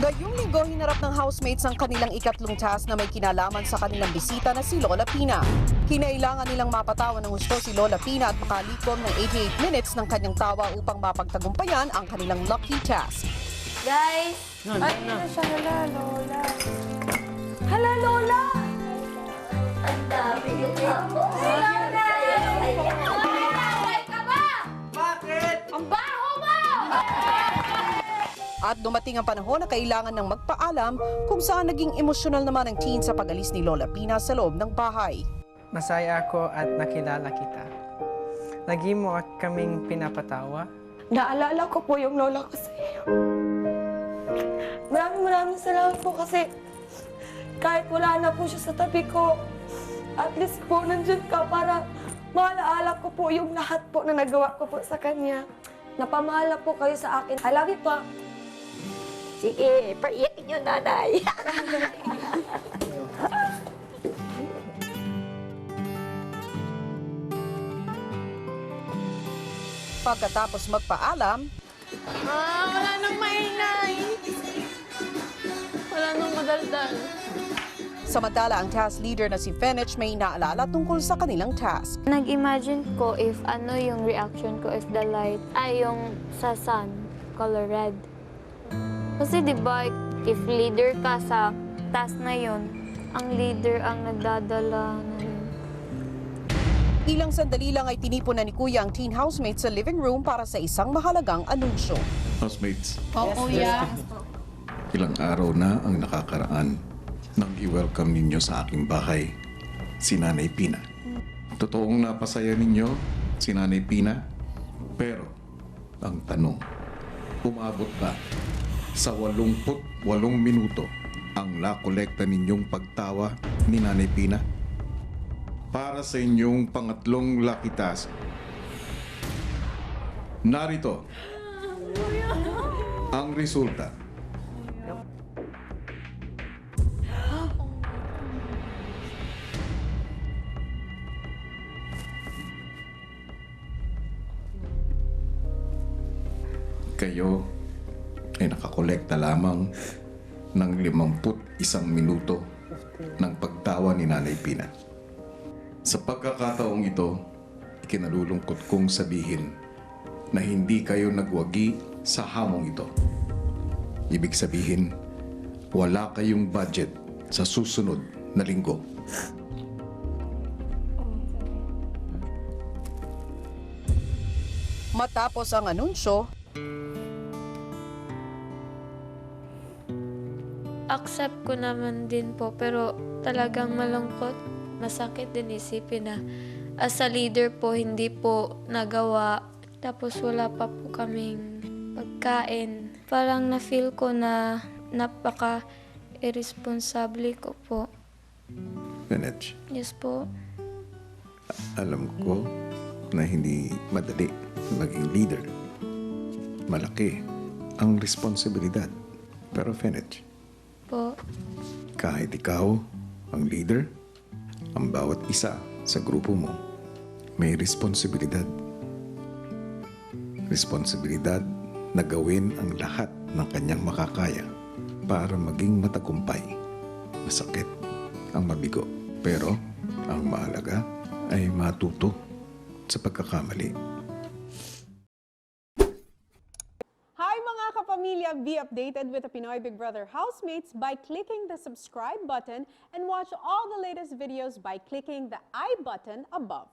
Ngayong linggo, hinarap ng housemates ang kanilang ikatlong task na may kinalaman sa kanilang bisita na si Lola Pina. Kinailangan nilang mapatawan ng gusto si Lola Pina at makalikom ng 88 minutes ng kanyang tawa upang mapagtagumpayan ang kanilang lucky task. Guys! Ay, ano siya? Hala, Lola. Hala, Lola! Ang dami yung ako. Lola! Ay, ka ba? Bakit? Ang baho mo! At dumating ang panahon na kailangan ng magpaalam kung saan naging emosyonal naman ang teen sa pag-alis ni Lola Pina sa loob ng bahay. Masaya ako at nakilala kita. Lagi mo at kaming pinapatawa. Naalala ko po yung lola ko sa iyo. Maraming salamat po kasi kahit wala na po siya sa tabi ko, at least po nandiyan ka para maalaala ko po yung lahat po na nagawa ko po sa kanya. Napamahala po kayo sa akin. I love you po. Sige, paiyakin niyo, nanay. Pagkatapos magpaalam, Wala nang maingay. Wala nang madaldal. samantala ang task leader na si Fenech may naalala tungkol sa kanilang task. Nag-imagine ko if ano yung reaction ko if the light ay yung sa sun, color red. Kasi di ba if leader ka sa task na yun, ang leader ang nagdadala ng... Ilang sandali lang ay tinipon na ni Kuya ang teen housemate sa living room para sa isang mahalagang anunsyo. Housemates, Oo, kuya. ilang araw na ang nakakaraan nang i-welcome ninyo sa aking bahay si Nanay Pina. Totoong napasaya ninyo si Nanay Pina, pero ang tanong, umabot ba sa 88 minuto ang nakolekta ninyong pagtawa ni Nanay Pina? Para sa inyong pangatlong lucky task, narito ang resulta. Kayo ay nakakolekta lamang ng 51 minuto ng pagtawa ni Nanay Pina. Sa pagkakataong ito, ikinalulungkot kong sabihin na hindi kayo nagwagi sa hamong ito. Ibig sabihin, wala kayong budget sa susunod na linggo. Matapos ang anunsyo, Accept ko naman din po, pero talagang malungkot. Masakit din isipin na as a leader po, hindi po nagawa. Tapos wala pa po kaming pagkain. Parang na-feel ko na napaka-irresponsable ko po. Fenech, Yes po. alam ko na hindi madali maging leader. Malaki ang responsibilidad. Pero Fenech, Po. kahit ikaw ang leader, ang bawat isa sa grupo mo may responsibilidad. Responsibilidad na gawin ang lahat ng kanyang makakaya para maging matagumpay. Masakit ang mabigo, pero ang mahalaga ay matuto sa pagkakamali. Hi mga kapamilya! Be updated with the Pinoy Big Brother housemates by clicking the subscribe button and watch all the latest videos by clicking the I button above.